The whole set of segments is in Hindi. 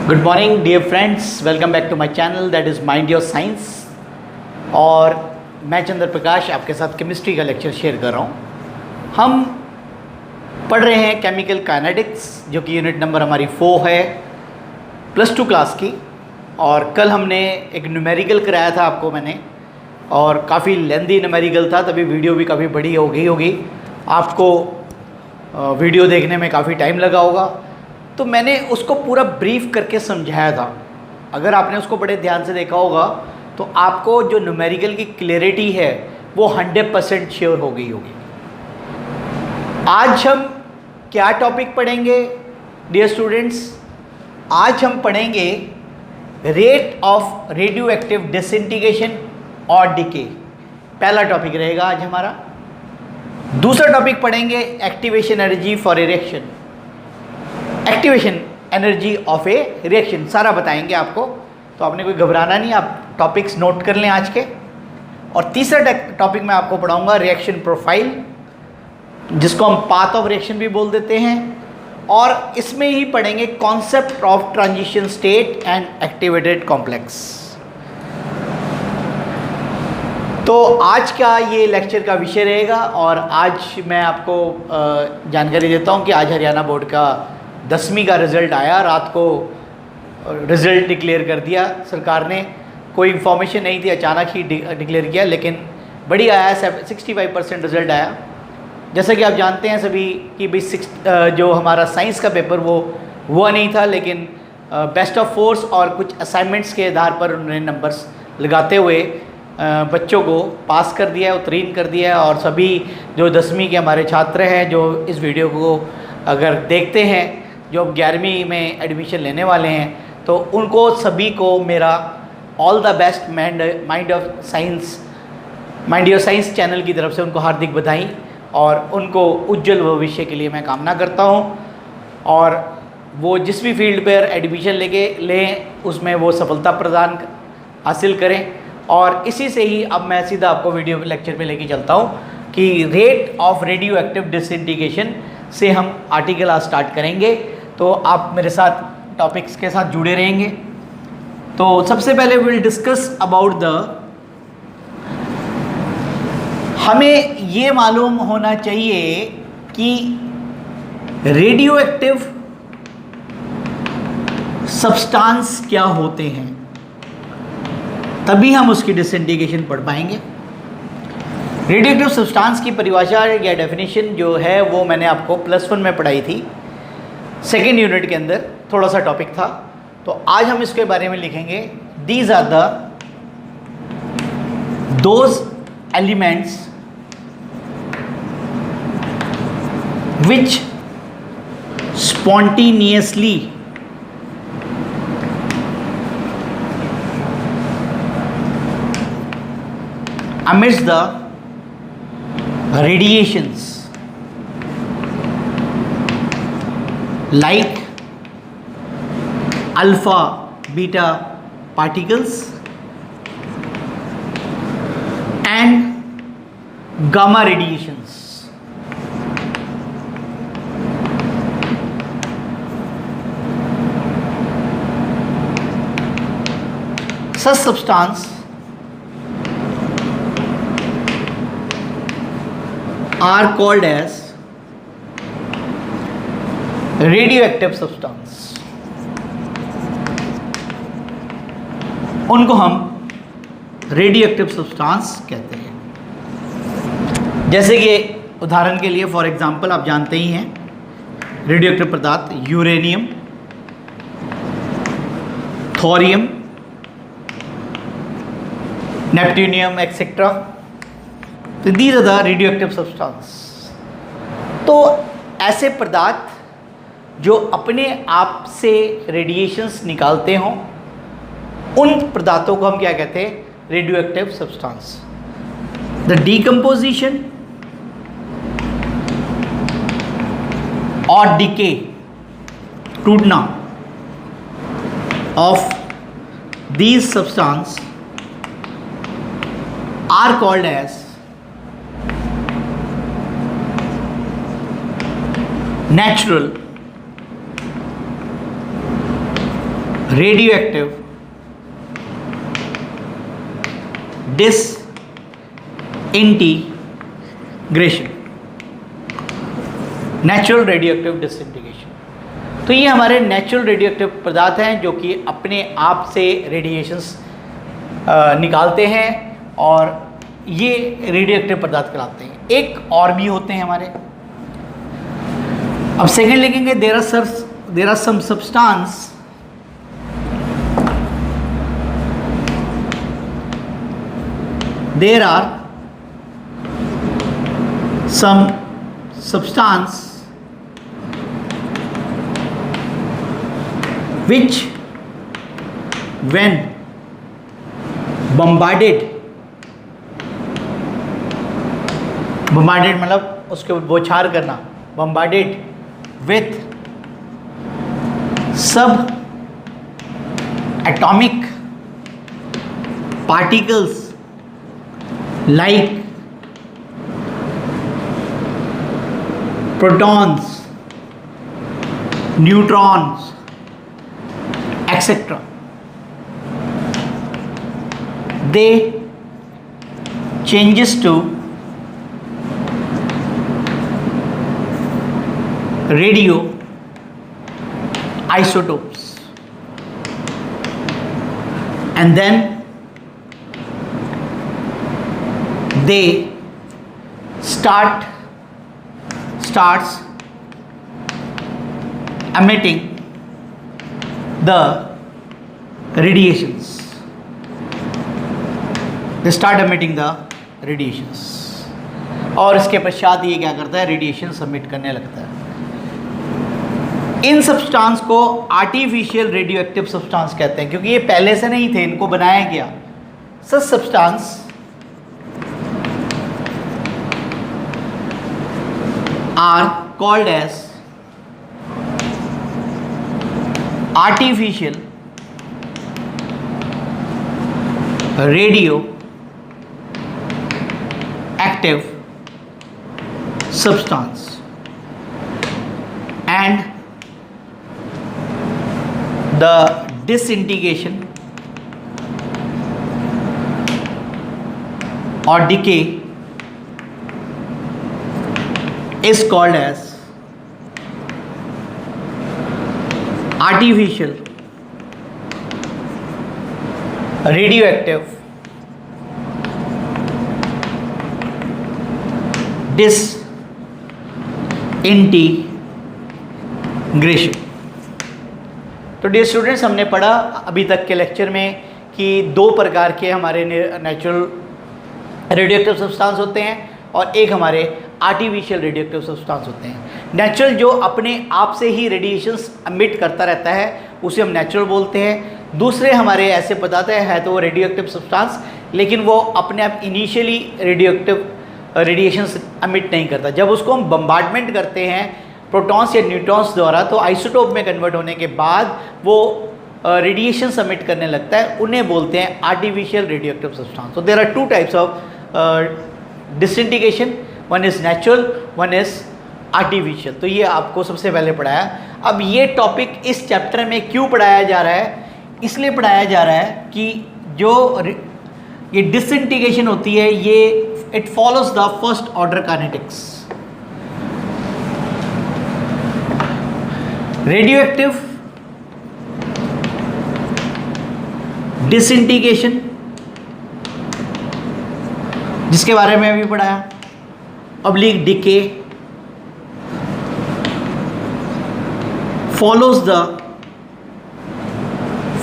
Good morning dear friends, welcome back to my channel that is mind your science. और मैं चंद्र प्रकाश आपके साथ केमिस्ट्री का लेक्चर शेयर कर रहा हूँ। हम पढ़ रहे हैं केमिकल काइनेटिक्स, जो कि यूनिट नंबर हमारी 4 है +2 क्लास की। और कल हमने एक न्यूमेरिकल कराया था आपको मैंने, और काफ़ी लेंदी न्यूमेरिकल था, तभी वीडियो भी काफ़ी बड़ी हो गई होगी। आपको वीडियो देखने में काफ़ी टाइम लगा होगा, तो मैंने उसको पूरा ब्रीफ करके समझाया था। अगर आपने उसको बड़े ध्यान से देखा होगा तो आपको जो न्यूमेरिकल की क्लैरिटी है वो 100% श्योर हो गई होगी। आज हम क्या टॉपिक पढ़ेंगे डियर स्टूडेंट्स? आज हम पढ़ेंगे rate of radio active disintegration और डिके। पहला टॉपिक रहेगा आज हमारा। दूसरा टॉपिक पढ़ेंगे activation energy for a reaction, activation energy of A reaction, सारा बताएंगे आपको। तो आपने कोई घबराना नहीं, आप टॉपिक्स नोट कर लें आज के। और तीसरा टॉपिक मैं आपको पढ़ाऊंगा रिएक्शन प्रोफाइल, जिसको हम पाथ ऑफ रिएक्शन भी बोल देते हैं। और इसमें ही पढ़ेंगे concept of transition state and activated complex. तो आज का ये लेक्चर का विषय रहेगा। और आज मैं आपको जानकारी देता हूँ कि आज हरियाणा बोर्ड का 10वीं का रिज़ल्ट आया। रात को रिज़ल्ट डिक्लेयर कर दिया सरकार ने, कोई इन्फॉर्मेशन नहीं थी, अचानक ही डिक्लेयर किया, लेकिन बढ़िया आया। 65% रिज़ल्ट आया। जैसा कि आप जानते हैं सभी कि भाई जो हमारा साइंस का पेपर वो हुआ नहीं था, लेकिन बेस्ट ऑफ फोर्स और कुछ असाइनमेंट्स के आधार पर उन्होंने नंबर्स लगाते हुए बच्चों को पास कर दिया, उत्तीर्ण कर दिया। और सभी जो 10वीं के हमारे छात्र हैं जो इस वीडियो को अगर देखते हैं, जो अब 11वीं में एडमिशन लेने वाले हैं, तो उनको सभी को मेरा all the best mind your science channel की तरफ से उनको हार्दिक बधाई और उनको उज्जवल भविष्य के लिए मैं कामना करता हूँ। और वो जिस भी फील्ड पर एडमिशन लें उसमें वो सफलता प्रदान हासिल करें। और इसी से ही अब मैं सीधा आपको वीडियो लेक्चर में लेके चलता हूँ कि rate of radio active disintegration से हम आर्टिकल आज स्टार्ट करेंगे। तो आप मेरे साथ टॉपिक्स के साथ जुड़े रहेंगे। तो सबसे पहले विल डिस्कस अबाउट हमें ये मालूम होना चाहिए कि रेडियो एक्टिव सब्सटेंस क्या होते हैं, तभी हम उसकी डिसइंटीग्रेशन पढ़ पाएंगे। रेडियो एक्टिव सब्सटेंस की परिभाषा या डेफिनेशन जो है वो मैंने आपको +1 में पढ़ाई थी, सेकेंड यूनिट के अंदर थोड़ा सा टॉपिक था। तो आज हम इसके बारे में लिखेंगे। These are those elements which spontaneously amidst the radiations like alpha beta particles and gamma radiations. Such substance are called as radioactive substance. उनको हम रेडियोएक्टिव सब्सटेंस कहते हैं। जैसे कि उदाहरण के लिए फॉर एग्जांपल आप जानते ही हैं रेडियोएक्टिव पदार्थ यूरेनियम, थोरियम, नेप्ट्यूनियम एक्सेट्रा। तो these are the radioactive substance. तो ऐसे पदार्थ जो अपने आप से रेडिएशंस निकालते हों, उन पदार्थों को हम क्या कहते हैं? Radioactive substance. द डीकम्पोजिशन और डिके, टूटना of these substance are called as natural radioactive disintegration, natural radioactive disintegration. तो ये हमारे नेचुरल रेडियोएक्टिव पदार्थ हैं जो कि अपने आप से रेडिएशंस निकालते हैं और ये रेडियोएक्टिव पदार्थ कहलाते हैं। एक और भी होते हैं हमारे। अब सेकेंड लिखेंगे, there are some substance there are some substance which when bombarded मतलब उसके बौछार करना, bombarded with सब atomic particles like protons, neutrons, etc. They changes to radio isotopes, and then they starts emitting the radiations. They start emitting the radiations और इसके पश्चात ये क्या करता है, रेडिएशन सबमिट करने लगता है। इन सब्सटेंस को आर्टिफिशियल रेडियोएक्टिव सब्सटेंस कहते हैं क्योंकि ये पहले से नहीं थे, इनको बनाया गया। सच substance are called as artificial radioactive substance, and the disintegration or decay is called as artificial radioactive disintegration। तो डियर स्टूडेंट्स, हमने पढ़ा अभी तक के लेक्चर में कि दो प्रकार के हमारे नेचुरल रेडियोएक्टिव सब्सटेंस होते हैं और एक हमारे आर्टिफिशियल रेडियोएक्टिव सब्सटेंस होते हैं। नेचुरल जो अपने आप से ही रेडिएशंस एमिट करता रहता है उसे हम नेचुरल बोलते हैं। दूसरे हमारे ऐसे पदार्थ है तो वो रेडियोएक्टिव सब्सटेंस, लेकिन वो अपने आप इनिशियली रेडिएशंस एमिट नहीं करता। जब उसको हम बम्बार्डमेंट करते हैं प्रोटॉन्स या न्यूट्रॉन्स द्वारा तो आइसोटोप में कन्वर्ट होने के बाद वो रेडिएशन एमिट करने लगता है, उन्हें बोलते हैं आर्टिफिशियल रेडियोएक्टिव सब्सटेंस। तो there are two types of disintegration, one is natural, one is artificial. तो ये आपको सबसे पहले पढ़ाया। अब ये टॉपिक इस चैप्टर में क्यों पढ़ाया जा रहा है, इसलिए पढ़ाया जा रहा है कि जो ये डिसइंटीग्रेशन होती है ये it follows the first order kinetics. Radioactive disintegration जिसके बारे में अभी पढ़ाया, oblique decay follows the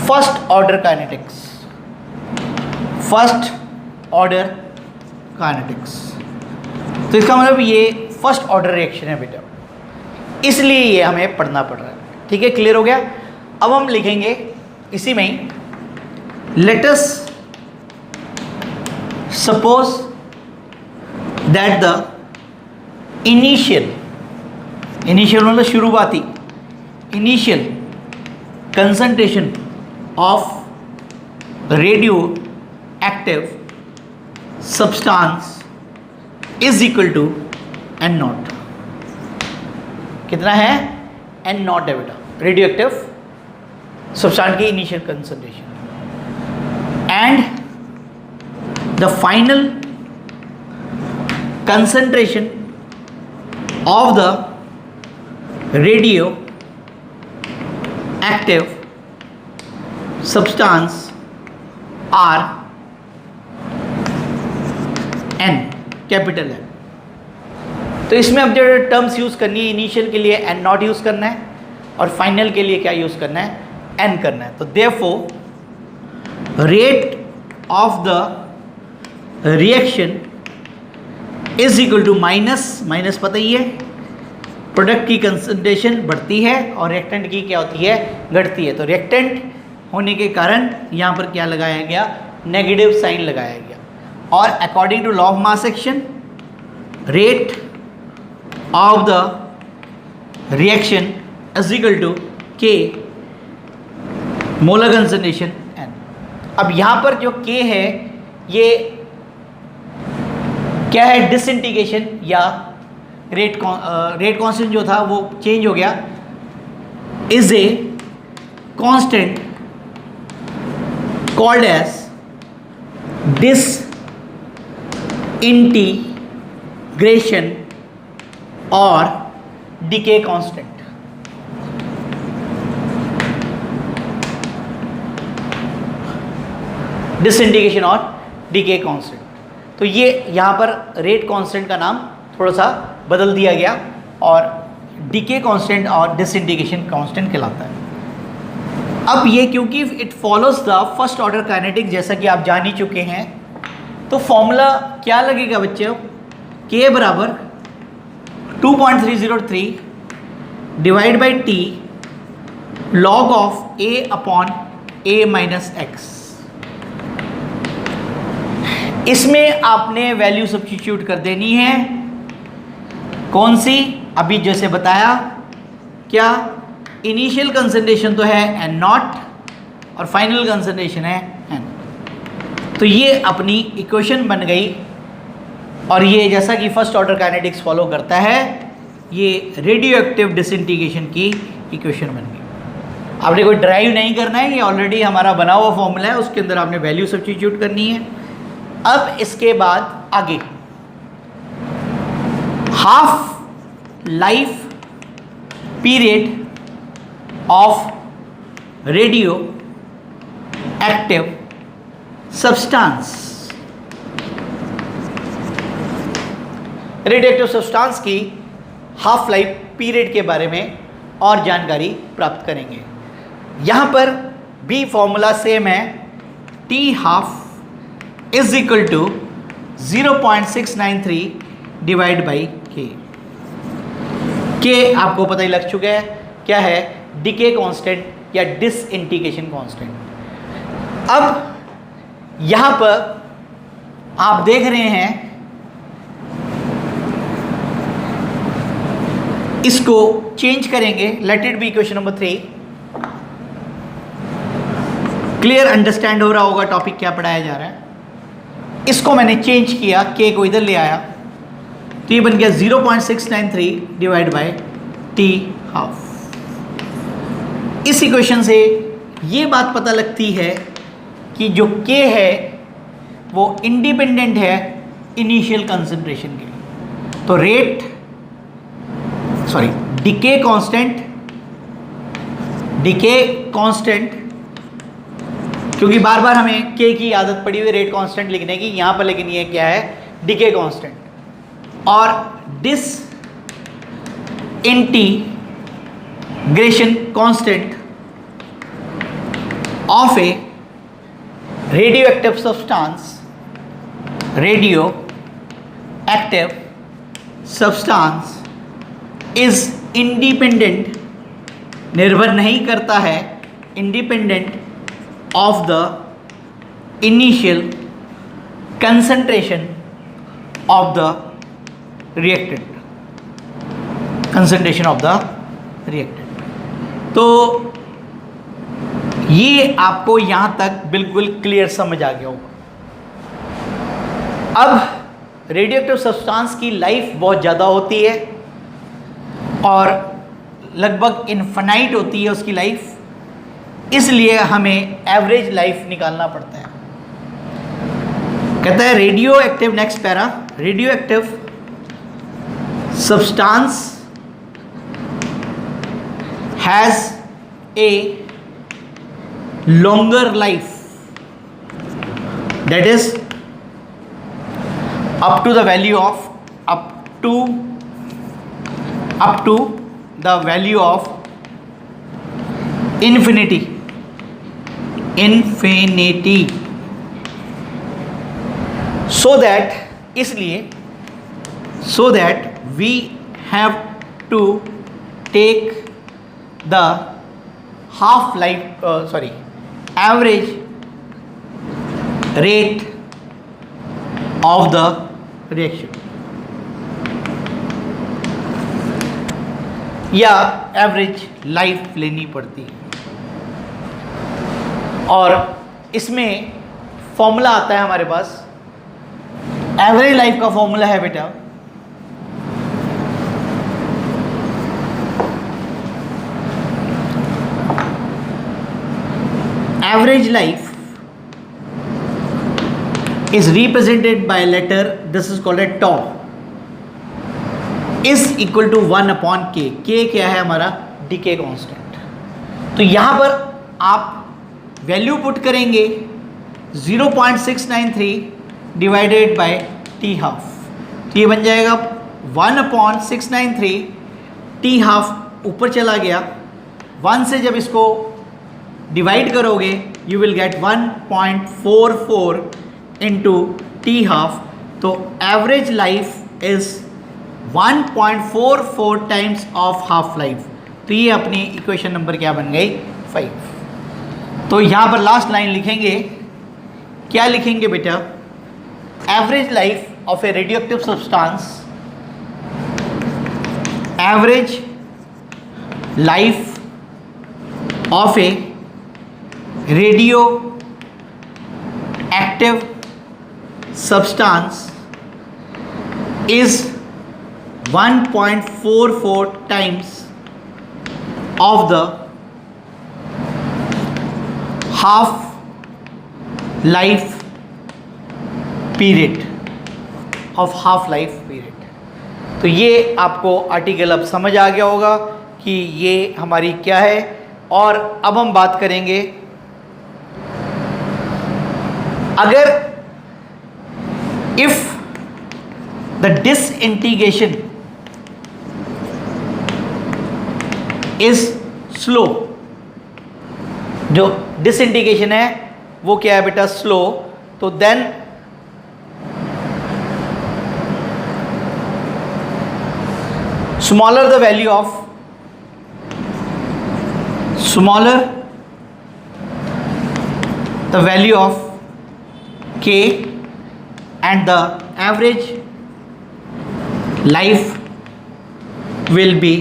first order kinetics, first order kinetics। तो इसका मतलब ये फर्स्ट ऑर्डर रिएक्शन है बेटा, इसलिए ये हमें पढ़ना पड़ रहा है। ठीक है, क्लियर हो गया। अब हम लिखेंगे इसी में ही, let us suppose that the initial मतलब शुरुआती initial concentration of radioactive substance is equal to N0। कितना है, एन नॉट है बेटा, रेडियो एक्टिव सब्सटेंस की initial concentration, and the final concentration of the radioactive substance are N, capital N. तो इसमें अब जो टर्म्स यूज़ करनी है, इनिशियल के लिए एन नॉट यूज़ करना है और फाइनल के लिए क्या यूज़ करना है, एन करना है। तो therefore rate of the reaction is equal to minus पता ही है, प्रोडक्ट की कंसंट्रेशन बढ़ती है और रिएक्टेंट की क्या होती है, घटती है। तो रिएक्टेंट होने के कारण यहाँ पर क्या लगाया गया, नेगेटिव साइन लगाया गया। और according to law of mass action, rate of the reaction is equal to K molar concentration N. अब यहाँ पर जो के है ये क्या है, डिसइंटीग्रेशन या रेट कांस्टेंट जो था वो चेंज हो गया, is a constant called as disintegration और डीके कांस्टेंट। डिसइंटीग्रेशन और डीके कांस्टेंट। तो ये यहाँ पर रेट कांस्टेंट का नाम थोड़ा सा बदल दिया गया और डीके कांस्टेंट और डिसइंटीग्रेशन कांस्टेंट कहलाता है। अब ये क्योंकि it follows the first order kinetic, जैसा कि आप जान ही चुके हैं, तो फॉर्मूला क्या लगेगा बच्चों, के बराबर 2.303 divide by T log of A upon A minus x. इसमें आपने वैल्यू सब्स्टिट्यूट कर देनी है, कौन सी, अभी जैसे बताया, क्या इनिशियल कंसंट्रेशन तो है एन नॉट और फाइनल कंसंट्रेशन है एन। तो ये अपनी इक्वेशन बन गई और ये जैसा कि फर्स्ट ऑर्डर काइनेटिक्स फॉलो करता है, ये रेडियो एक्टिव डिसइंटीग्रेशन की इक्वेशन बन गई। आपने कोई ड्राइव नहीं करना है, ये ऑलरेडी हमारा बना हुआ फॉर्मूला है, उसके अंदर आपने वैल्यू सब्स्टिट्यूट करनी है। अब इसके बाद आगे half life period of radio active substance, radio active substance की हाफ लाइफ पीरियड के बारे में और जानकारी प्राप्त करेंगे। यहाँ पर भी फॉर्मूला सेम है, T half is equal to 0.693 divide by K आपको पता ही लग चुका है क्या है, डीके कांस्टेंट या डिसइंटीग्रेशन कांस्टेंट। अब यहां पर आप देख रहे हैं, इसको चेंज करेंगे, let it be equation number 3। Clear understand हो रहा होगा टॉपिक क्या पढ़ाया जा रहा है। इसको मैंने चेंज किया, के को इधर ले आया, तो ये बन गया 0.693 डिवाइड बाय टी हाफ। इस इक्वेशन से ये बात पता लगती है कि जो के है वो इंडिपेंडेंट है इनिशियल कंसंट्रेशन के लिए। तो डीके कांस्टेंट, क्योंकि बार बार हमें के की आदत पड़ी हुई रेट कांस्टेंट लिखने की, यहाँ पर लेकिन ये क्या है, डीके कांस्टेंट। और disintegration constant of A radio active substance is independent, निर्भर नहीं करता है, independent of the initial concentration of the reactant, concentration of the reactant. तो ये आपको यहां तक बिल्कुल क्लियर समझ आ गया होगा। अब रेडियोएक्टिव सब्सटेंस की लाइफ बहुत ज़्यादा होती है और लगभग इनफाइनाइट होती है उसकी लाइफ, इसलिए हमें एवरेज लाइफ निकालना पड़ता है। कहता है radio active, next para, radio active substance has a longer life, that is up to the value of the value of infinity, so that इसलिए so that we have to take the half life average rate of the reaction, या एवरेज लाइफ लेनी पड़ती है। और इसमें फॉर्मूला आता है हमारे पास, एवरेज लाइफ का फॉर्मूला है बेटा average life is represented by a letter, this is called a tau, is equal to 1 upon k। k क्या है हमारा डीके कांस्टेंट। तो यहाँ पर आप वैल्यू पुट करेंगे 0.693 डिवाइडेड बाय टी हाफ, तो ये बन जाएगा 1 upon 693, टी हाफ ऊपर चला गया, 1 से जब इसको डिवाइड करोगे you will get 1.44 into T half, तो average life is 1.44 times of half life. तो ये अपनी इक्वेशन नंबर क्या बन गई 5। तो यहाँ पर लास्ट लाइन लिखेंगे, क्या लिखेंगे बेटा, average life of A radioactive substance, average life of A radioactive substance is 1.44 times of the half life period of half life period। तो ये आपको आर्टिकल अब समझ आ गया होगा कि ये हमारी क्या है। और अब हम बात करेंगे, अगर if the disintegration is slow, जो डिसइंटीग्रेशन है वो क्या है बेटा स्लो, तो then smaller the value of k and the average life will be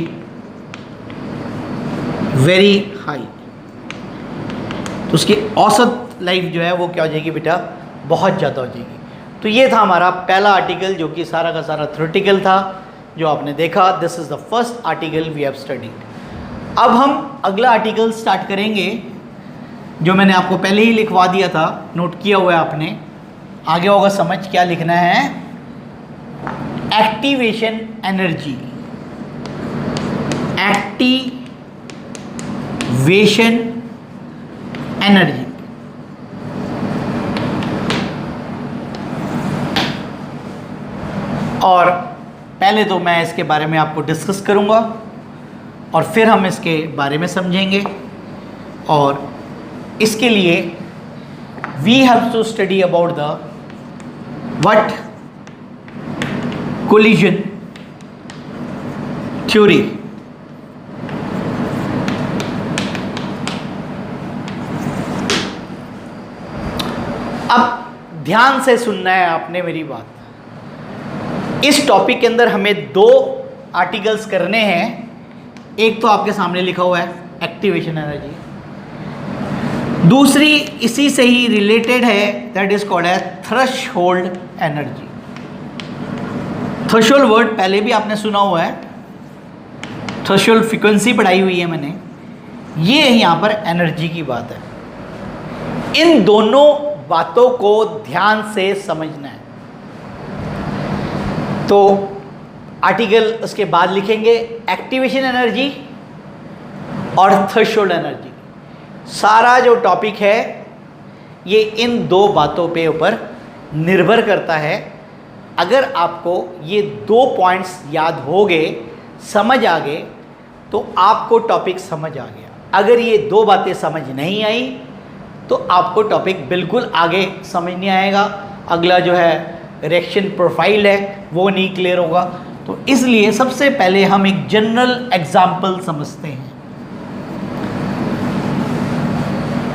very high। तो उसकी औसत लाइफ जो है वो क्या हो जाएगी बेटा, बहुत ज़्यादा हो जाएगी। तो ये था हमारा पहला आर्टिकल जो कि सारा का सारा थ्योरेटिकल था जो आपने देखा। This is the first article we have studied. अब हम अगला आर्टिकल स्टार्ट करेंगे जो मैंने आपको पहले ही लिखवा दिया था, नोट किया हुआ है आपने, आगे होगा समझ क्या लिखना है, एक्टिवेशन एनर्जी, एक्टिवेशन एनर्जी। और पहले तो मैं इसके बारे में आपको डिस्कस करूंगा और फिर हम इसके बारे में समझेंगे। और इसके लिए we have to study about the what collision theory. अब ध्यान से सुनना है आपने मेरी बात। इस टॉपिक के अंदर हमें दो आर्टिकल्स करने हैं। एक तो आपके सामने लिखा हुआ है एक्टिवेशन एनर्जी, दूसरी इसी से ही रिलेटेड है, दैट इज कॉल्ड है थ्रेशोल्ड एनर्जी। थ्रेशोल्ड वर्ड पहले भी आपने सुना हुआ है, थ्रेशोल्ड फ्रीक्वेंसी पढ़ाई हुई है मैंने, ये यहाँ पर एनर्जी की बात है। इन दोनों बातों को ध्यान से समझना है। तो आर्टिकल उसके बाद लिखेंगे एक्टिवेशन एनर्जी और थ्रेशोल्ड एनर्जी। सारा जो टॉपिक है ये इन दो बातों पे ऊपर निर्भर करता है। अगर आपको ये 2 पॉइंट्स याद हो गए, समझ आ गए, तो आपको टॉपिक समझ आ गया। अगर ये 2 बातें समझ नहीं आई तो आपको टॉपिक बिल्कुल आगे समझ नहीं आएगा। अगला जो है रिएक्शन प्रोफाइल है वो नहीं क्लियर होगा। तो इसलिए सबसे पहले हम एक जनरल एग्जाम्पल समझते हैं।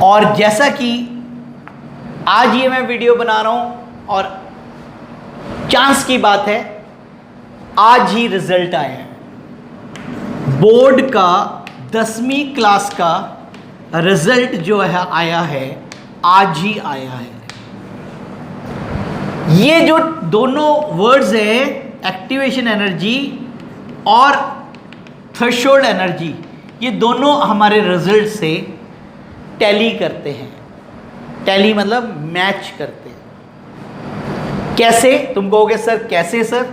और जैसा कि आज ये मैं वीडियो बना रहा हूँ और चांस की बात है आज ही रिजल्ट आया है, बोर्ड का 10वीं क्लास का रिजल्ट जो है आया है, आज ही आया है। ये जो दोनों वर्ड्स है एक्टिवेशन एनर्जी और थ्रेशोल्ड एनर्जी, ये दोनों हमारे रिजल्ट से टैली करते हैं। टैली मतलब मैच करते हैं। कैसे? तुम कहोगे सर कैसे सर?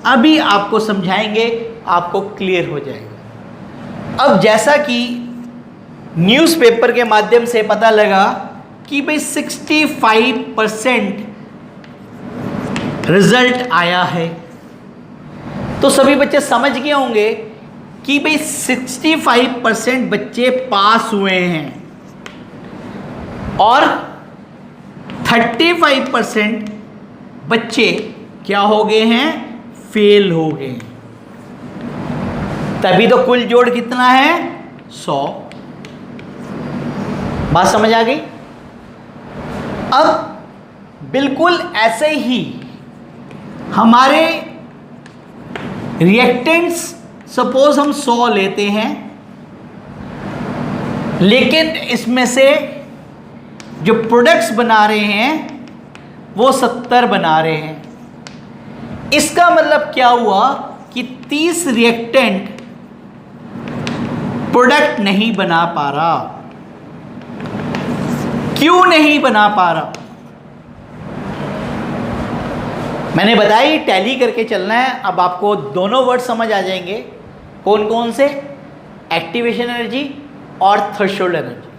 अभी आपको समझाएंगे, आपको क्लियर हो जाएगा। अब जैसा कि न्यूज़पेपर के माध्यम से पता लगा कि भाई 65% रिजल्ट आया है, तो सभी बच्चे समझ गए होंगे कि भाई 65% बच्चे पास हुए हैं और 35% बच्चे क्या हो गए हैं? फेल हो गए। तभी तो कुल जोड़ कितना है? 100। बात समझ आ गई? अब बिल्कुल ऐसे ही हमारे रिएक्टेंट्स, सपोज हम 100 लेते हैं, लेकिन इसमें से जो प्रोडक्ट्स बना रहे हैं वो 70 बना रहे हैं। इसका मतलब क्या हुआ कि 30 रिएक्टेंट प्रोडक्ट नहीं बना पा रहा। क्यों नहीं बना पा रहा? मैंने बताया ही टैली करके चलना है। अब आपको दोनों वर्ड समझ आ जाएंगे। कौन कौन से? एक्टिवेशन एनर्जी और थ्रेशोल्ड एनर्जी।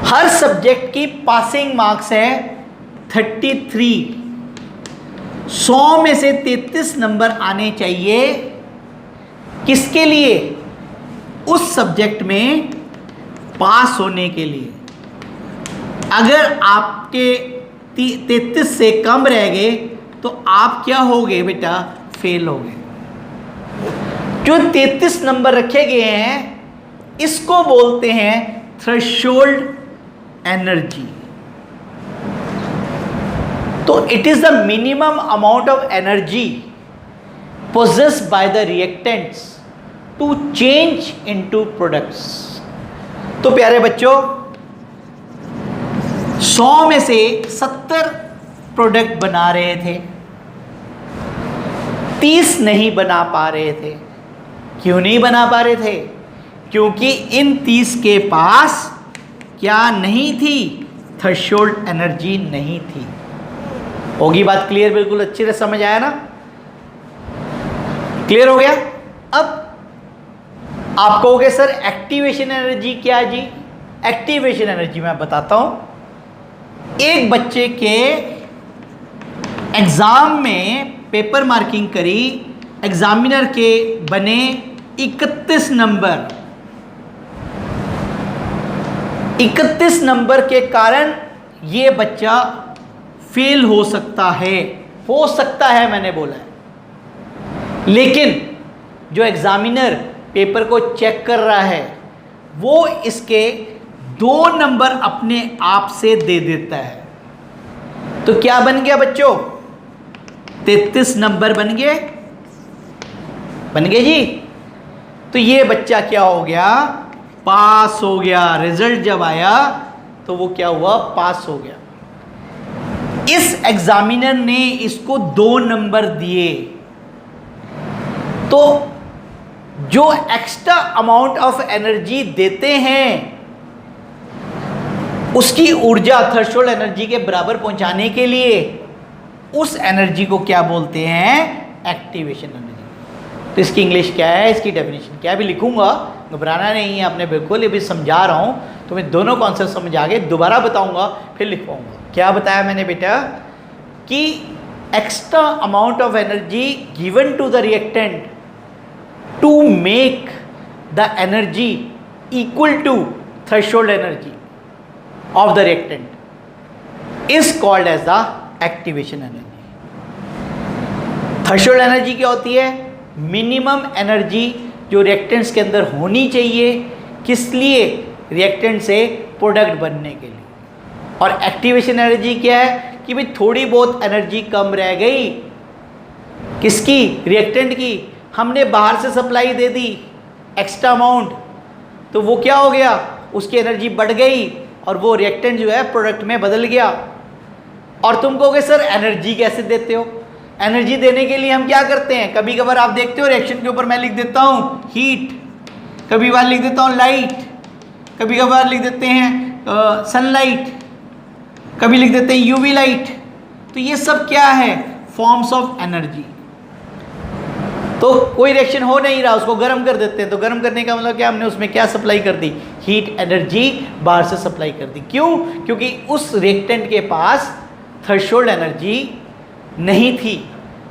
हर सब्जेक्ट की पासिंग मार्क्स है 33। 100 में से 33 नंबर आने चाहिए। किसके लिए? उस सब्जेक्ट में पास होने के लिए। अगर आपके 33 से कम रह गए तो आप क्या हो गए बेटा? फेल हो गए। जो 33 नंबर रखे गए हैं इसको बोलते हैं थ्रेशोल्ड एनर्जी। तो it is the minimum amount of energy possessed by the reactants to change into products। तो प्यारे बच्चों, 100 में से 70 प्रोडक्ट बना रहे थे, 30 नहीं बना पा रहे थे। क्यों नहीं बना पा रहे थे? क्योंकि इन 30 के पास क्या नहीं थी? थ्रेशोल्ड एनर्जी नहीं थी। होगी बात क्लियर? बिल्कुल अच्छी तरह समझ आया ना? क्लियर हो गया? अब आप कहोगे सर एक्टिवेशन एनर्जी क्या है जी? एक्टिवेशन एनर्जी मैं बताता हूं। एक बच्चे के एग्जाम में पेपर मार्किंग करी, एग्जामिनर के बने 31 नंबर। 31 नंबर के कारण ये बच्चा फेल हो सकता है। हो सकता है मैंने बोला है। लेकिन जो एग्जामिनर पेपर को चेक कर रहा है वो इसके 2 नंबर अपने आप से दे देता है। तो क्या बन गया बच्चों? 33 नंबर बन गए। बन गए जी? तो ये बच्चा क्या हो गया? पास हो गया। रिजल्ट जब आया तो वो क्या हुआ? पास हो गया। इस एग्जामिनर ने इसको 2 नंबर दिए। तो तो जो एक्स्ट्रा अमाउंट ऑफ एनर्जी देते हैं उसकी ऊर्जा थ्रेशोल्ड एनर्जी के बराबर पहुंचाने के लिए उस एनर्जी को क्या बोलते हैं? Activation energy. तो इसकी इंग्लिश क्या है, इसकी डेफिनेशन क्या है, भी लिखूंगा, घबराना नहीं है आपने बिल्कुल, ये भी समझा रहा हूं तो मैं दोनों कॉन्सेप्ट समझ आगे दोबारा बताऊंगा फिर लिखवाऊंगा। क्या बताया मैंने बेटा कि extra amount of energy given to the reactant to make the energy equal to threshold energy of the reactant is called as the activation energy. Threshold energy क्या होती है? मिनिमम एनर्जी जो रिएक्टेंट्स के अंदर होनी चाहिए, किस लिए? रिएक्टेंट से प्रोडक्ट बनने के लिए। और एक्टिवेशन एनर्जी क्या है कि भाई थोड़ी बहुत एनर्जी कम रह गई, किसकी? रिएक्टेंट की। हमने बाहर से सप्लाई दे दी एक्स्ट्रा अमाउंट, तो वो क्या हो गया? उसकी एनर्जी बढ़ गई और वो रिएक्टेंट जो है प्रोडक्ट में बदल गया। और तुम कहोगे सर एनर्जी कैसे देते हो? एनर्जी देने के लिए हम क्या करते हैं? कभी कभार आप देखते हो रिएक्शन के ऊपर मैं लिख देता हूँ हीट, कभी बार लिख देता हूँ लाइट, कभी कभार लिख देते हैं सनलाइट, कभी लिख देते हैं यूवी लाइट। तो ये सब क्या है? Forms of energy. तो कोई रिएक्शन हो नहीं रहा, उसको गर्म कर देते हैं, तो गर्म करने का मतलब क्या? हमने उसमें क्या सप्लाई कर दी? हीट एनर्जी बाहर से सप्लाई कर दी। क्यों? क्योंकि उस रिएक्टेंट के पास थ्रेशोल्ड एनर्जी नहीं थी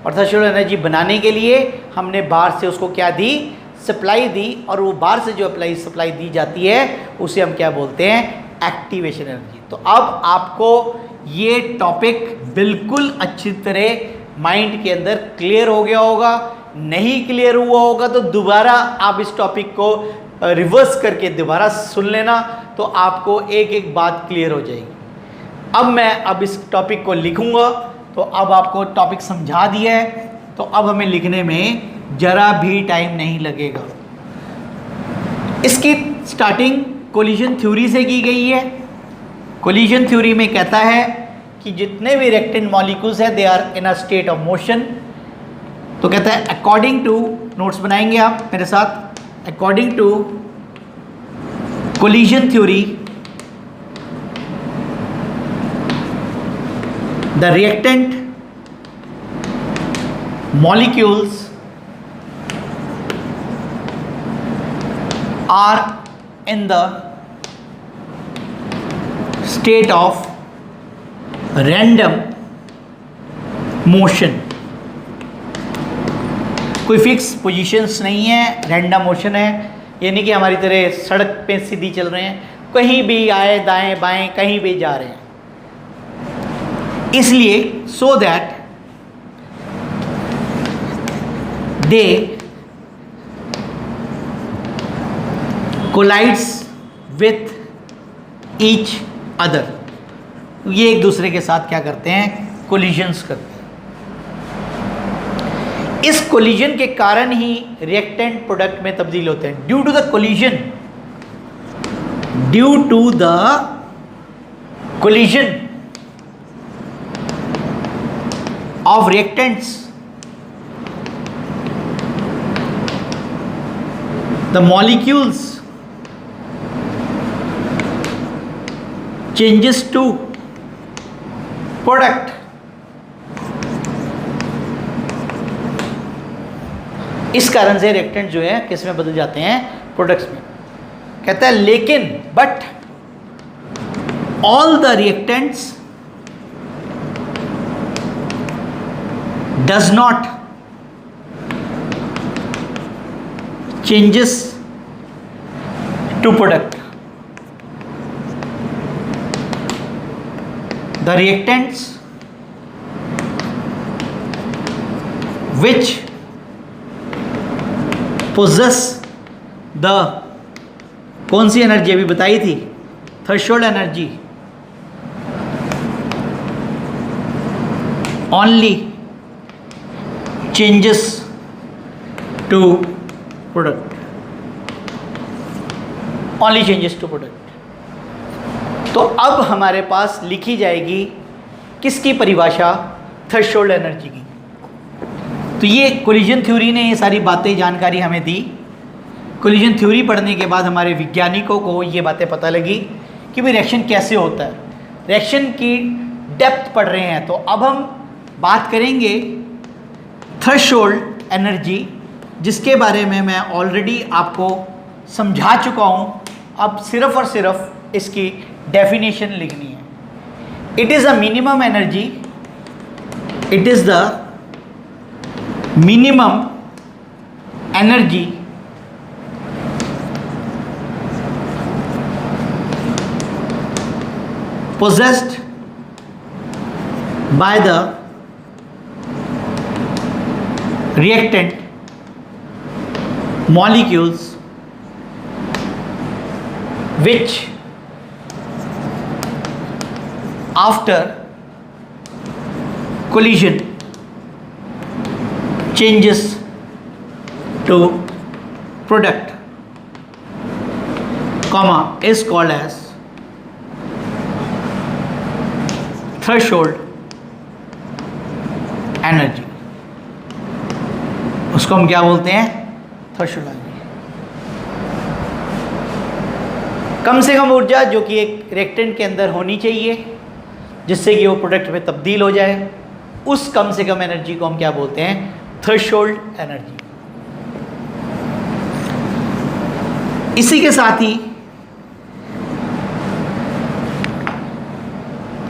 और थ्रेशोल्ड एनर्जी बनाने के लिए हमने बाहर से उसको क्या दी? सप्लाई दी। और वो बाहर से जो सप्लाई दी जाती है उसे हम क्या बोलते हैं? Activation energy. तो अब आपको ये टॉपिक बिल्कुल अच्छी तरह माइंड के अंदर क्लियर हो गया होगा। नहीं क्लियर हुआ होगा तो दोबारा आप इस टॉपिक को रिवर्स करके दोबारा सुन लेना, तो आपको एक एक बात क्लियर हो जाएगी। अब मैं इस टॉपिक को लिखूंगा, तो अब आपको टॉपिक समझा दिया है, तो अब हमें लिखने में जरा भी टाइम नहीं लगेगा। इसकी स्टार्टिंग कोलिजन थ्योरी से की गई है। कोलिजन थ्योरी में कहता है कि जितने भी रिएक्टेंट मॉलिक्यूल्स हैं they are in a state of motion. तो कहता है अकॉर्डिंग टू, नोट्स बनाएंगे आप मेरे साथ, according to collision theory the reactant molecules are in the state of random motion। कोई फिक्स पोजीशंस नहीं है, रैंडम मोशन है। यानी कि हमारी तरह सड़क पे सीधी चल रहे हैं, कहीं भी आए दाएं बाएं कहीं भी जा रहे हैं। इसलिए so that they collides with each other। ये एक दूसरे के साथ क्या करते हैं? कोलिजन्स करते हैं। इस कोलिजन के कारण ही रिएक्टेंट प्रोडक्ट में तब्दील होते हैं। Due to the collision, due to the collision of reactants, the molecules changes to product। इस कारण से रिएक्टेंट जो है किस में बदल जाते हैं? प्रोडक्ट्स में। कहता है लेकिन but all the reactants does not changes to product। The reactants which possess the, कौन सी एनर्जी अभी बताई थी? Threshold energy. only changes to product, only changes to product। तो अब हमारे पास लिखी जाएगी किसकी परिभाषा? थ्रेशोल्ड एनर्जी की। तो तो ये कोलिजन थ्योरी ने ये सारी बातें जानकारी हमें दी। कोलिजन थ्योरी पढ़ने के बाद हमारे वैज्ञानिकों को ये बातें पता लगी कि भाई रिएक्शन कैसे होता है, रिएक्शन की डेप्थ पढ़ रहे हैं। तो अब हम बात करेंगे थ्रेशोल्ड एनर्जी, जिसके बारे में मैं ऑलरेडी आपको समझा चुका हूँ। अब सिर्फ और सिर्फ इसकी डेफिनेशन लिखनी है। It is a minimum energy, it is the minimum energy possessed by the reactant molecules which after collision changes to product, comma, is called as threshold energy. उसको हम क्या बोलते हैं? Threshold energy. कम से कम ऊर्जा जो कि एक रिएक्टेंट के अंदर होनी चाहिए जिससे कि वो प्रोडक्ट में तब्दील हो जाए, उस कम से कम एनर्जी को हम क्या बोलते हैं? Threshold energy. इसी के साथ ही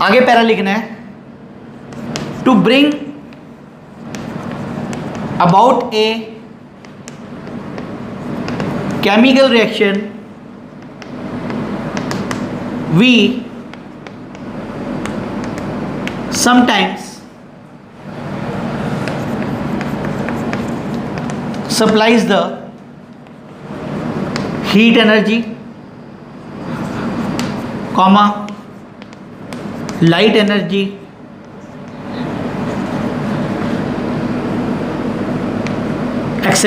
आगे पैरा लिखना है, to bring about a chemical reaction we sometimes supplies the heat energy, comma, light energy, etc.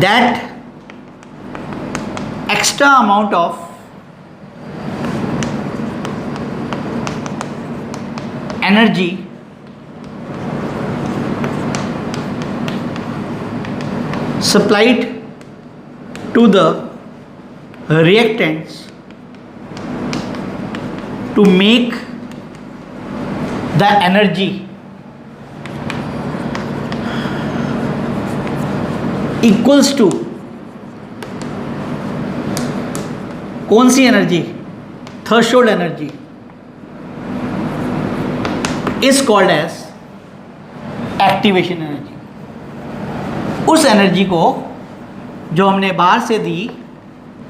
That extra amount of energy supplied to the reactants to make the energy equals to कौन सी energy? Threshold energy is called as activation energy. उस एनर्जी को जो हमने बाहर से दी,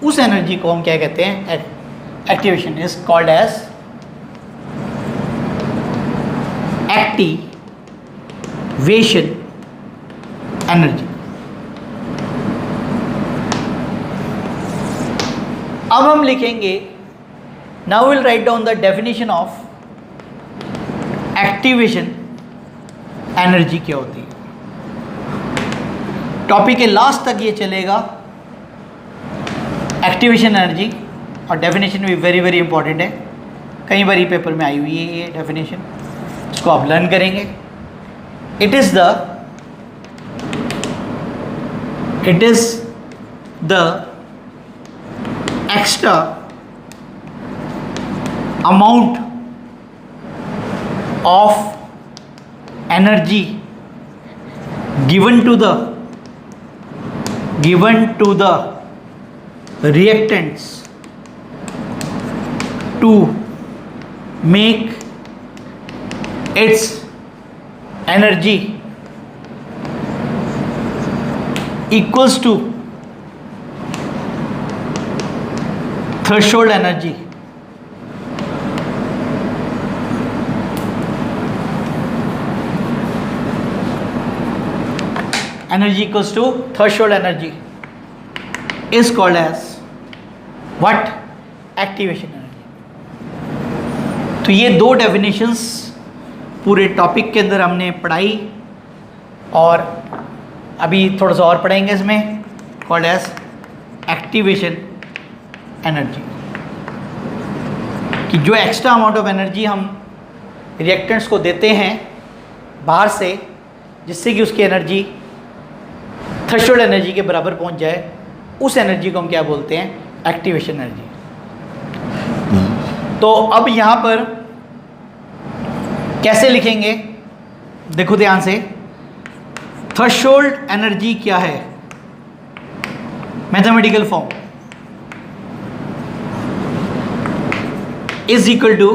उस एनर्जी को हम क्या कहते हैं? Activation is called as activation energy. अब हम लिखेंगे, now will write down the definition of activation energy क्या होती है। टॉपिक के लास्ट तक ये चलेगा एक्टिवेशन एनर्जी, और डेफिनेशन भी वेरी वेरी इंपॉर्टेंट है, कई बार पेपर में आई हुई है ये डेफिनेशन, इसको आप लर्न करेंगे। It is the extra amount of energy given to the reactants to make its energy equals to threshold energy। Energy equals to threshold energy is called as what? Activation energy। तो ये दो डेफिनेशंस पूरे टॉपिक के अंदर हमने पढ़ाई, और अभी थोड़ा सा और पढ़ेंगे इसमें, कॉल्ड एज एक्टिवेशन एनर्जी, कि जो एक्स्ट्रा अमाउंट ऑफ एनर्जी हम रिएक्टेंट्स को देते हैं बाहर से, जिससे कि उसकी एनर्जी थ्रेशोल्ड एनर्जी के बराबर पहुंच जाए, उस एनर्जी को हम क्या बोलते हैं? Activation energy. तो अब यहाँ पर कैसे लिखेंगे? देखो ध्यान से, थ्रेशोल्ड एनर्जी क्या है? Mathematical form is equal to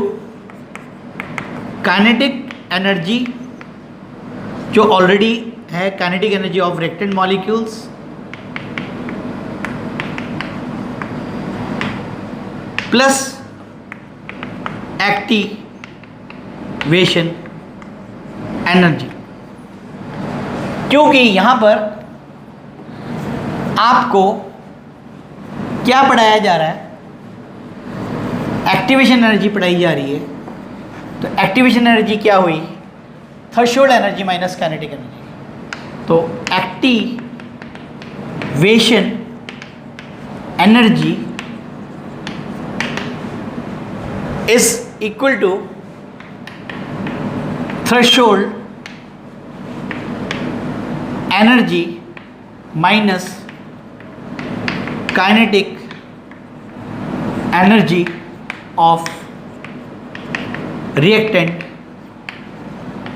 kinetic energy जो ऑलरेडी है, kinetic energy of reactant molecules plus activation energy. क्योंकि यहां पर आपको क्या पढ़ाया जा रहा है? एक्टिवेशन एनर्जी पढ़ाई जा रही है। तो एक्टिवेशन एनर्जी क्या हुई? Threshold energy minus kinetic energy. तो activation energy is equal to threshold energy minus kinetic energy of reactant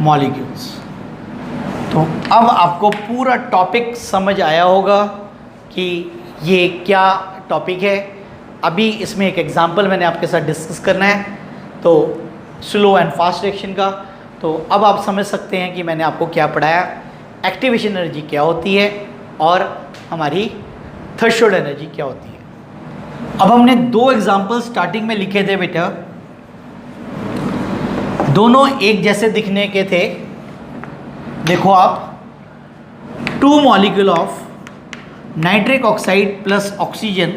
molecules। तो अब आपको पूरा टॉपिक समझ आया होगा कि ये क्या टॉपिक है। अभी इसमें एक एग्जांपल मैंने आपके साथ डिस्कस करना है, तो स्लो एंड फास्ट रिएक्शन का। तो अब आप समझ सकते हैं कि मैंने आपको क्या पढ़ाया, एक्टिवेशन एनर्जी क्या होती है और हमारी थ्रेशोल्ड एनर्जी क्या होती है। अब हमने दो एग्जांपल स्टार्टिंग में लिखे थे बेटा, दोनों एक जैसे दिखने के थे। देखो आप, 2 molecule of nitric oxide plus oxygen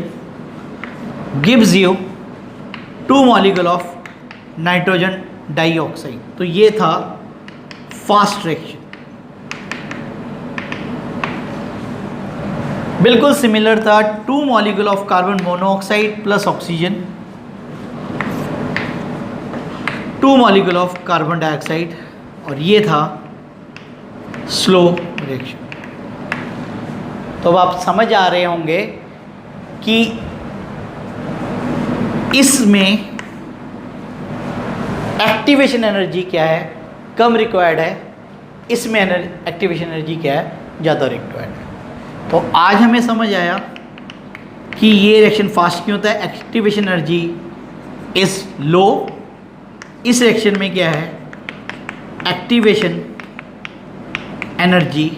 gives you 2 molecule of nitrogen dioxide. तो ये था फास्ट रिएक्शन। बिल्कुल सिमिलर था, 2 molecule of carbon monoxide plus oxygen, 2 molecule of carbon dioxide, और ये था स्लो रिएक्शन। तो अब आप समझ आ रहे होंगे कि इसमें एक्टिवेशन एनर्जी क्या है, कम रिक्वायर्ड है, इसमें एक्टिवेशन एनर्जी क्या है, ज़्यादा रिक्वायर्ड है। तो आज हमें समझ आया कि ये रिएक्शन फास्ट क्यों होता है, एक्टिवेशन एनर्जी इज लो, इस रिएक्शन में क्या है, एक्टिवेशन एनर्जी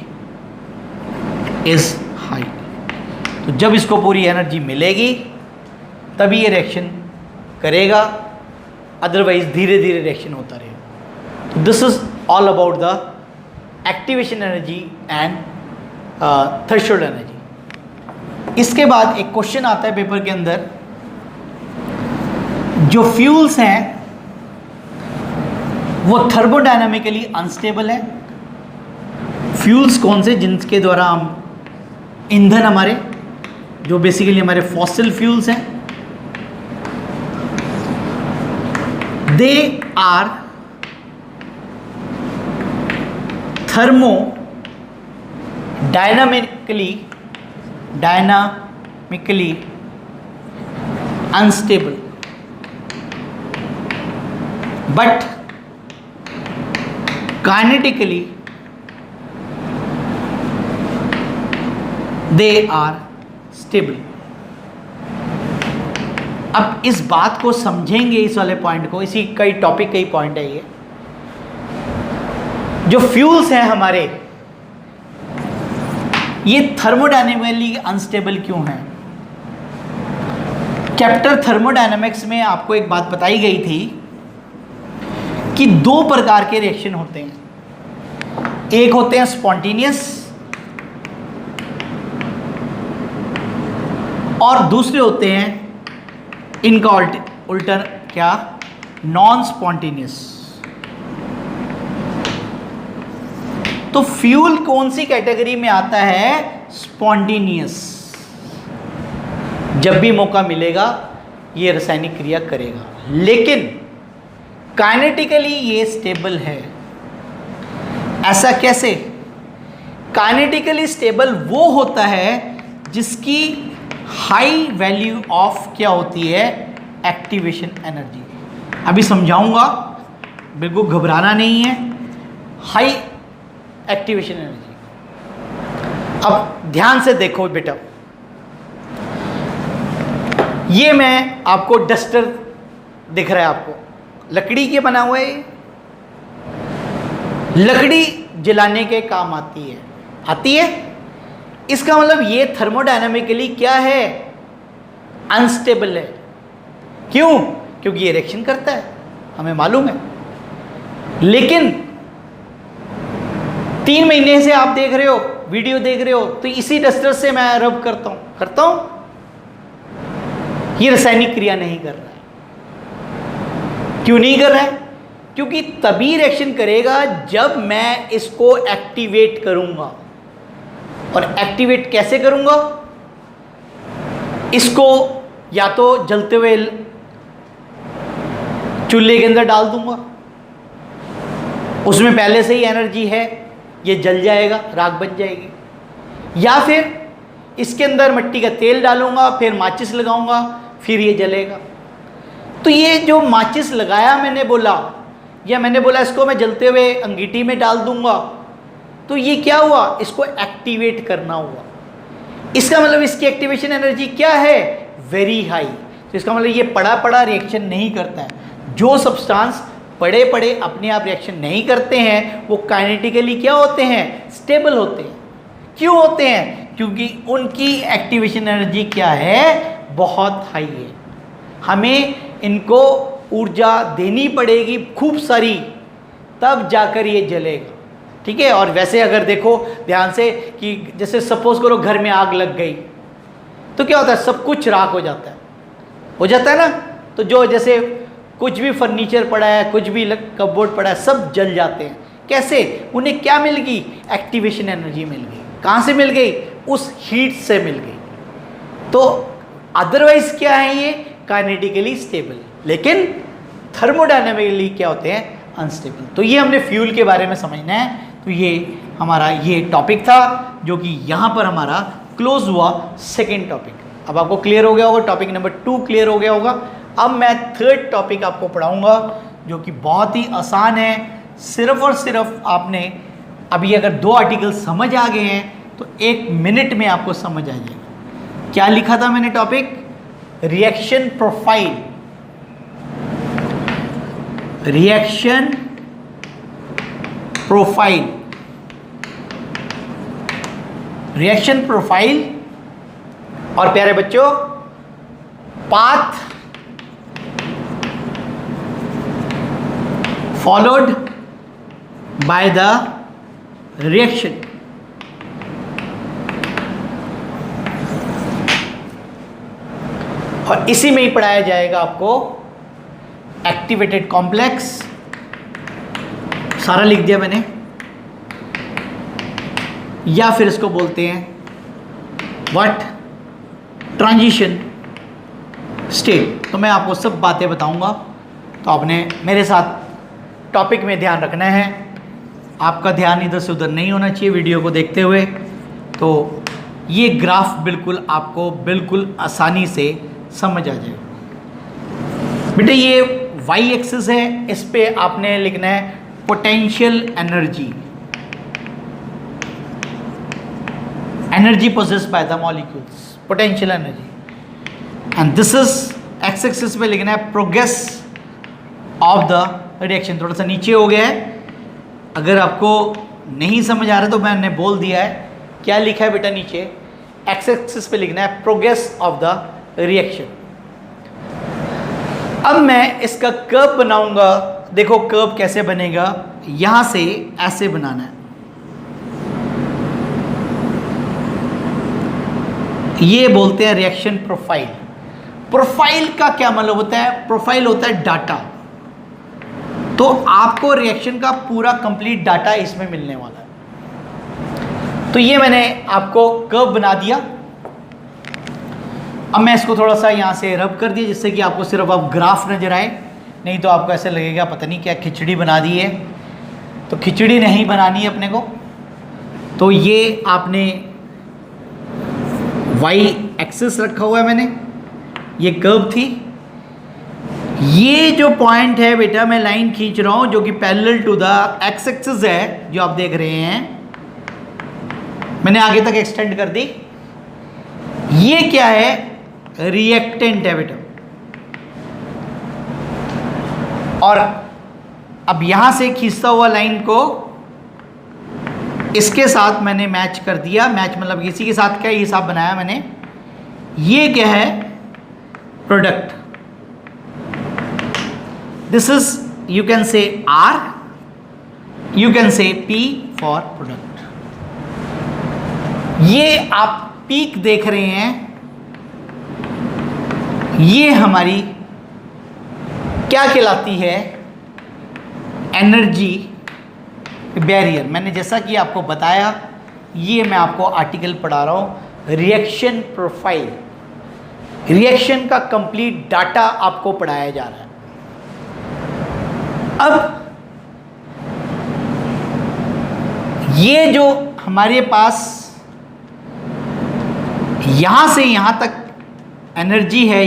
इज हाई। तो जब इसको पूरी एनर्जी मिलेगी तभी ये रिएक्शन करेगा, अदरवाइज धीरे धीरे रिएक्शन होता रहेगा। तो this is all about the activation energy and threshold energy. इसके बाद एक क्वेश्चन आता है पेपर के अंदर, जो फ्यूल्स हैं वो थर्मोडायनामिकली अनस्टेबल है। फ्यूल्स कौन से, जिनके द्वारा हम ईंधन हमारे, जो बेसिकली हमारे फॉसिल फ्यूल्स हैं, they are thermodynamically unstable, but kinetically they are stable। अब इस बात को समझेंगे, इस वाले पॉइंट को, इसी कई टॉपिक कई पॉइंट है ये। जो फ्यूल्स हैं हमारे, ये थर्मोडायनेमिकली अनस्टेबल क्यों हैं? चैप्टर थर्मोडायनेमिक्स में आपको एक बात बताई गई थी कि 2 प्रकार के रिएक्शन होते हैं, एक होते हैं स्पॉन्टेनियस और दूसरे होते हैं इनका उल्टा क्या, नॉन स्पॉन्टेनियस। तो फ्यूल कौन सी कैटेगरी में आता है? स्पॉन्टेनियस। जब भी मौका मिलेगा ये रासायनिक क्रिया करेगा, लेकिन काइनेटिकली ये स्टेबल है। ऐसा कैसे? काइनेटिकली स्टेबल वो होता है जिसकी हाई वैल्यू ऑफ क्या होती है? Activation energy. अभी समझाऊंगा, बिल्कुल घबराना नहीं है। High activation energy. अब ध्यान से देखो बेटा, ये मैं आपको डस्टर दिख रहा है, आपको लकड़ी के बना हुआ है। लकड़ी जलाने के काम आती है, आती है। इसका मतलब ये थर्मोडायनामिकली क्या है? अनस्टेबल है। क्यों? क्योंकि ये रिएक्शन करता है, हमें मालूम है। लेकिन 3 महीने से आप देख रहे हो, वीडियो देख रहे हो, तो इसी डस्टर से मैं रब करता हूं। ये रासायनिक क्रिया नहीं कर रहा है। क्यों नहीं कर रहा है? क्योंकि तभी रिएक्शन करेगा जब मैं इसको एक्टिवेट करूंगा। और एक्टिवेट कैसे करूंगा? इसको या तो जलते हुए चूल्हे के अंदर डाल दूंगा, उसमें पहले से ही एनर्जी है, ये जल जाएगा, राख बन जाएगी। या फिर इसके अंदर मिट्टी का तेल डालूंगा, फिर माचिस लगाऊंगा, फिर ये जलेगा। तो ये जो माचिस लगाया मैंने बोला, या मैंने बोला इसको मैं जलते हुए अंगीठी में डाल दूंगा, तो ये क्या हुआ? इसको एक्टिवेट करना हुआ। इसका मतलब इसकी एक्टिवेशन एनर्जी क्या है? Very high. तो इसका मतलब ये पड़ा पड़ा रिएक्शन नहीं करता है। जो सब्सटेंस पड़े पड़े अपने आप रिएक्शन नहीं करते हैं, वो काइनेटिकली क्या होते हैं? स्टेबल होते हैं। क्यों होते हैं? क्योंकि उनकी एक्टिवेशन एनर्जी क्या है? बहुत हाई है। हमें इनको ऊर्जा देनी पड़ेगी खूब सारी, तब जाकर ये जलेगा। ठीक है। और वैसे अगर देखो ध्यान से कि जैसे सपोज करो घर में आग लग गई, तो क्या होता है? सब कुछ राख हो जाता है, ना। तो जो जैसे कुछ भी फर्नीचर पड़ा है, कुछ भी कपबोर्ड पड़ा है, सब जल जाते हैं। कैसे? उन्हें क्या मिल गई? एक्टिवेशन एनर्जी मिल गई। कहाँ से मिल गई? उस हीट से मिल गई। तो अदरवाइज क्या है? ये काइनेटिकली स्टेबल, लेकिन थर्मोडायनामिकली क्या होते हैं? अनस्टेबल। तो ये हमने फ्यूल के बारे में समझना है। तो ये हमारा ये टॉपिक था, जो कि यहाँ पर हमारा क्लोज हुआ सेकेंड टॉपिक। अब आपको क्लियर हो गया होगा, टॉपिक नंबर 2 क्लियर हो गया होगा। अब मैं थर्ड टॉपिक आपको पढ़ाऊंगा, जो कि बहुत ही आसान है। सिर्फ और सिर्फ आपने अभी अगर 2 आर्टिकल समझ आ गए हैं, तो 1 मिनट में आपको समझ आ जाएगा। क्या लिखा था मैंने topic? Reaction profile. Reaction profile. Reaction profile. और प्यारे बच्चों, path followed by the reaction. और इसी में ही पढ़ाया जाएगा आपको एक्टिवेटेड कॉम्प्लेक्स। सारा लिख दिया मैंने। या फिर इसको बोलते हैं व्हाट? Transition state. तो मैं आपको सब बातें बताऊंगा, तो आपने मेरे साथ टॉपिक में ध्यान रखना है। आपका ध्यान इधर से उधर नहीं होना चाहिए वीडियो को देखते हुए। तो ये ग्राफ बिल्कुल आपको बिल्कुल आसानी से समझ आ जाएगा। बेटा ये वाई एक्सिस है, इस पे आपने लिखना है potential energy, energy possessed by the molecules, potential energy. And this is x axis पे लिखना है प्रोग्रेस ऑफ द रिएक्शन। थोड़ा सा नीचे हो गया है, अगर आपको नहीं समझ आ रहा तो मैंने बोल दिया है। क्या लिखा है बेटा नीचे? एक्स एक्सिस पे लिखना है प्रोग्रेस ऑफ द रिएक्शन। अब मैं इसका कर्व बनाऊंगा। देखो कर्व कैसे बनेगा, यहां से ऐसे बनाना है। ये बोलते हैं रिएक्शन प्रोफाइल। प्रोफाइल का क्या मतलब होता है? प्रोफाइल होता है डाटा। तो आपको रिएक्शन का पूरा कंप्लीट डाटा इसमें मिलने वाला है। तो ये मैंने आपको कर्व बना दिया। अब मैं इसको थोड़ा सा यहाँ से रब कर दिया, जिससे कि आपको सिर्फ अब ग्राफ नजर आए, नहीं तो आपको ऐसे लगेगा पता नहीं क्या खिचड़ी बना दी है। तो खिचड़ी नहीं बनानी है अपने को। तो ये आपने वाई एक्सिस रखा हुआ है मैंने, ये कर्व थी। ये जो पॉइंट है बेटा मैं लाइन खींच रहा हूं जो कि parallel to the X axis है, जो आप देख रहे हैं, मैंने आगे तक एक्सटेंड कर दी। ये क्या है? रिएक्टेंट है बेटा। और अब यहां से खींचता हुआ लाइन को इसके साथ मैंने मैच कर दिया। मैच मतलब इसी के साथ क्या हिसाब बनाया मैंने। ये क्या है? Product. This is you can say R, you can say P for product. ये आप पीक देख रहे हैं, ये हमारी क्या कहलाती है? Energy barrier. मैंने जैसा कि आपको बताया, ये मैं आपको आर्टिकल पढ़ा रहा हूं, रिएक्शन प्रोफाइल। रिएक्शन का कंप्लीट डाटा आपको पढ़ाया जा रहा है। अब ये जो हमारे पास यहां से यहां तक एनर्जी है,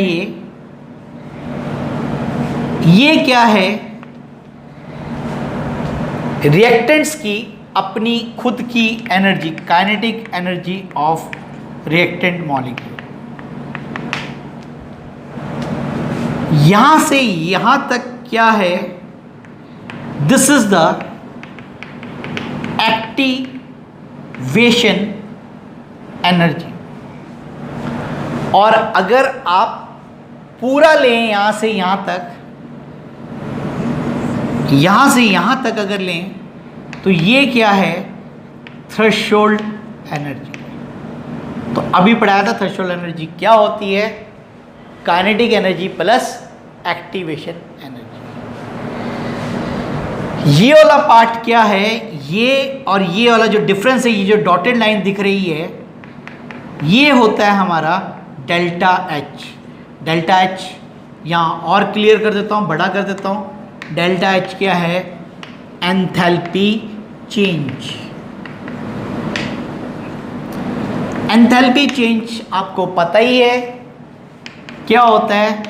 ये क्या है? रिएक्टेंट्स की अपनी खुद की energy, kinetic energy of reactant molecule. यहां से यहां तक क्या है? This is the activation energy. और अगर आप पूरा लें यहां से यहां तक, यहां से यहां तक अगर लें, तो ये क्या है? Threshold energy. तो अभी पढ़ाया था थ्रेशोल्ड एनर्जी क्या होती है? Kinetic energy plus activation energy. ये वाला पार्ट क्या है? ये और ये वाला जो डिफरेंस है, ये जो डॉटेड लाइन दिख रही है, ये होता है हमारा डेल्टा एच। डेल्टा एच यहाँ और क्लियर कर देता हूँ, बड़ा कर देता हूँ। डेल्टा एच क्या है? Enthalpy change. एंथैल्पी चेंज आपको पता ही है क्या होता है?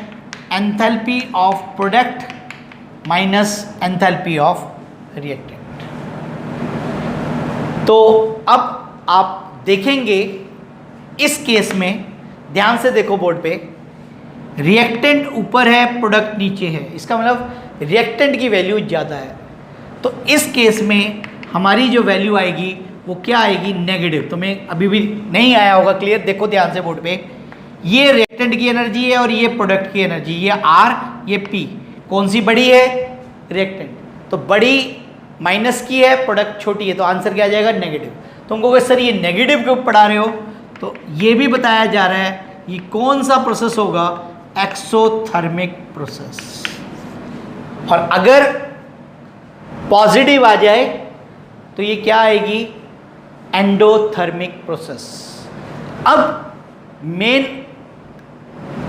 Enthalpy of product minus enthalpy of reactant. तो अब आप देखेंगे इस केस में, ध्यान से देखो बोर्ड पे, रिएक्टेंट ऊपर है, प्रोडक्ट नीचे है। इसका मतलब रिएक्टेंट की वैल्यू ज़्यादा है। तो इस केस में हमारी जो वैल्यू आएगी वो क्या आएगी? नेगेटिव। तुम्हें अभी भी नहीं आया होगा क्लियर, देखो ध्यान से बोर्ड पे। ये रिएक्टेंट की एनर्जी है और ये प्रोडक्ट की एनर्जी। ये R, ये P। कौन सी बड़ी है? रिएक्टेंट। तो बड़ी माइनस की है, प्रोडक्ट छोटी है, तो आंसर क्या आ जाएगा? नेगेटिव। तुमको अगर सर ये नेगेटिव क्यों पढ़ा रहे हो, तो ये भी बताया जा रहा है ये कौन सा प्रोसेस होगा? Exothermic process. और अगर पॉजिटिव आ जाए तो ये क्या आएगी? Endothermic process. अब मेन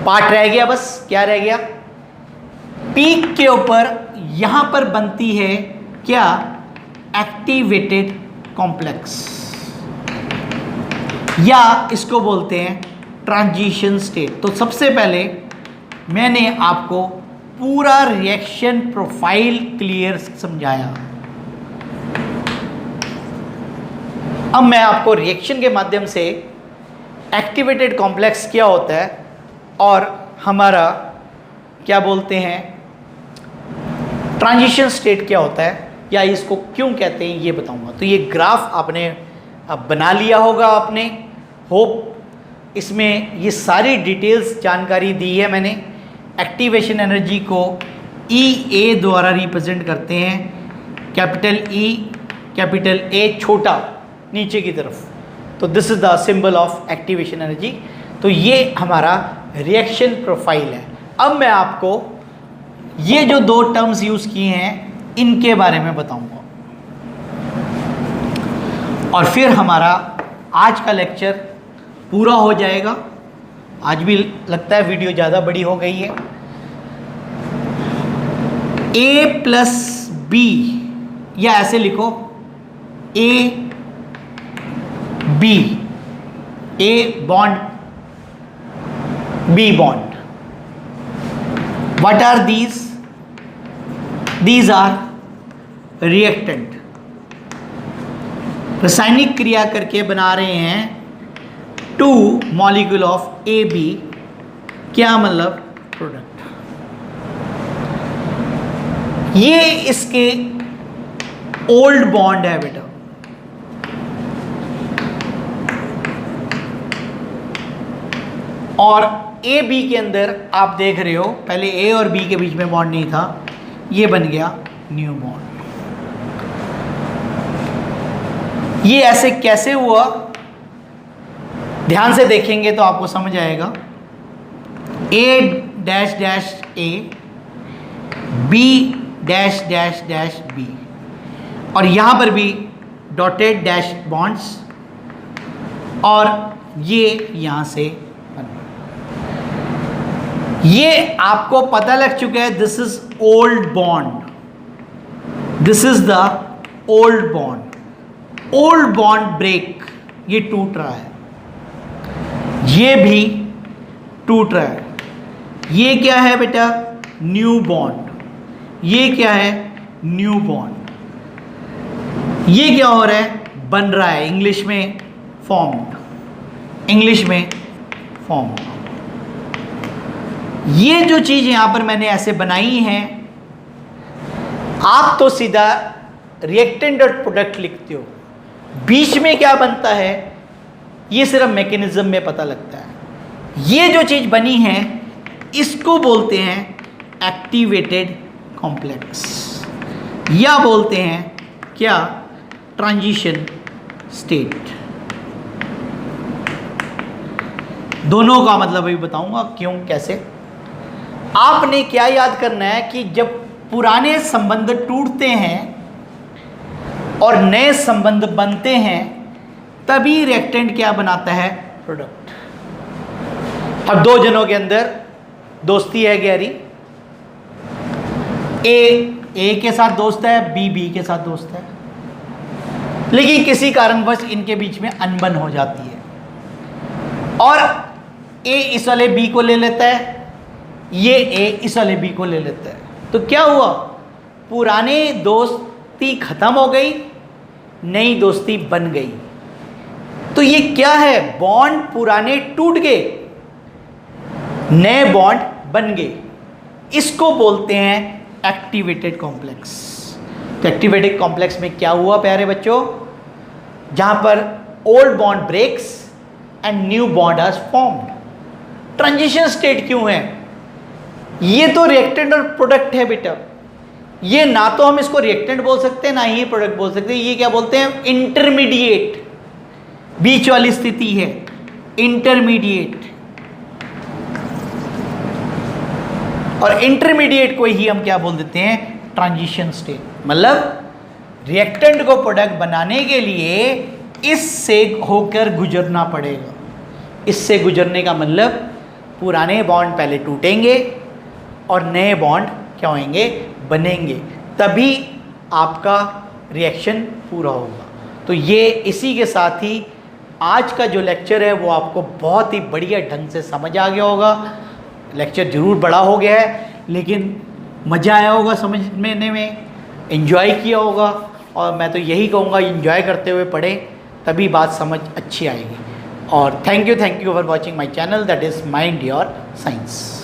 पार्ट रह गया, बस क्या रह गया? पीक के ऊपर यहां पर बनती है क्या? एक्टिवेटेड कॉम्प्लेक्स, या इसको बोलते हैं ट्रांजिशन स्टेट। तो सबसे पहले मैंने आपको पूरा रिएक्शन प्रोफाइल क्लियर समझाया। अब मैं आपको रिएक्शन के माध्यम से एक्टिवेटेड कॉम्प्लेक्स क्या होता है और हमारा क्या बोलते हैं ट्रांजिशन स्टेट क्या होता है, या इसको क्यों कहते हैं, ये बताऊंगा। तो ये ग्राफ आपने अब बना लिया होगा आपने, होप इसमें ये सारी डिटेल्स जानकारी दी है मैंने। एक्टिवेशन एनर्जी को EA द्वारा रिप्रेजेंट करते हैं, कैपिटल E, कैपिटल A छोटा नीचे की तरफ। तो this is the symbol of activation energy. तो ये हमारा रिएक्शन प्रोफाइल है। अब मैं आपको ये जो दो टर्म्स यूज किए हैं इनके बारे में बताऊंगा, और फिर हमारा आज का लेक्चर पूरा हो जाएगा। आज भी लगता है वीडियो ज़्यादा बड़ी हो गई है। A प्लस बी, या ऐसे लिखो A B, A bond B bond. What are these? These are reactant. रासायनिक क्रिया करके बना रहे हैं 2 मॉलिक्यूल ऑफ AB. क्या मतलब? प्रोडक्ट. ये इसके ओल्ड बॉन्ड है बेटा. और ए बी के अंदर आप देख रहे हो, पहले ए और बी के बीच में बॉन्ड नहीं था, ये बन गया न्यू बॉन्ड. ये ऐसे कैसे हुआ, ध्यान से देखेंगे तो आपको समझ आएगा. A dash dash A, B dash dash dash B, और यहां पर भी डॉटेड डैश बॉन्ड्स, और ये यहां से ये आपको पता लग चुका है. This is old bond, this is the old bond. Old bond break, ये टूट रहा है, ये भी टूट रहा है. ये क्या है बेटा? New bond. ये क्या है? New bond. ये क्या हो रहा है? बन रहा है. इंग्लिश में फॉर्म्ड, इंग्लिश में फॉर्म्ड. ये जो चीज यहां पर मैंने ऐसे बनाई है, आप तो सीधा रिएक्टेंट और प्रोडक्ट लिखते हो, बीच में क्या बनता है ये सिर्फ मैकेनिज्म में पता लगता है. ये जो चीज बनी है इसको बोलते हैं एक्टिवेटेड कॉम्प्लेक्स, या बोलते हैं क्या? Transition state. दोनों का मतलब अभी बताऊंगा क्यों कैसे. आपने क्या याद करना है कि जब पुराने संबंध टूटते हैं और नए संबंध बनते हैं, तभी रिएक्टेंट क्या बनाता है? प्रोडक्ट. अब दो जनों के अंदर दोस्ती है गहरी, ए के साथ दोस्त है, बी के साथ दोस्त है, लेकिन किसी कारणवश इनके बीच में अनबन हो जाती है, और ए इस वाले बी को ले लेता है, ये ए इस वाले बी को ले लेता है. तो क्या हुआ? पुराने दोस्ती खत्म हो गई, नई दोस्ती बन गई. तो ये क्या है? बॉन्ड पुराने टूट गए, नए बॉन्ड बन गए. इसको बोलते हैं एक्टिवेटेड कॉम्प्लेक्स. तो एक्टिवेटेड कॉम्प्लेक्स में क्या हुआ प्यारे बच्चों? जहां पर old bond breaks and new bond are formed. Transition state क्यों है? ये तो रिएक्टेंट और प्रोडक्ट है बेटा. ये ना तो हम इसको रिएक्टेंट बोल सकते हैं, ना ही प्रोडक्ट बोल सकते हैं. ये क्या बोलते हैं? इंटरमीडिएट, बीच वाली स्थिति है, इंटरमीडिएट. और इंटरमीडिएट को ही हम क्या बोल देते हैं? Transition state. मतलब रिएक्टेंट को प्रोडक्ट बनाने के लिए इससे होकर गुजरना पड़ेगा. इससे गुजरने का मतलब पुराने बॉन्ड पहले टूटेंगे और नए बॉन्ड क्या होंगे? बनेंगे, तभी आपका रिएक्शन पूरा होगा. तो ये इसी के साथ ही आज का जो लेक्चर है वो आपको बहुत ही बढ़िया ढंग से समझ आ गया होगा. लेक्चर ज़रूर बड़ा हो गया है, लेकिन मज़ा आया होगा समझने में, एंजॉय किया होगा. और मैं तो यही कहूँगा एंजॉय करते हुए पढ़ें, तभी बात समझ अच्छी आएगी. और thank you for watching my channel, that is mind your science.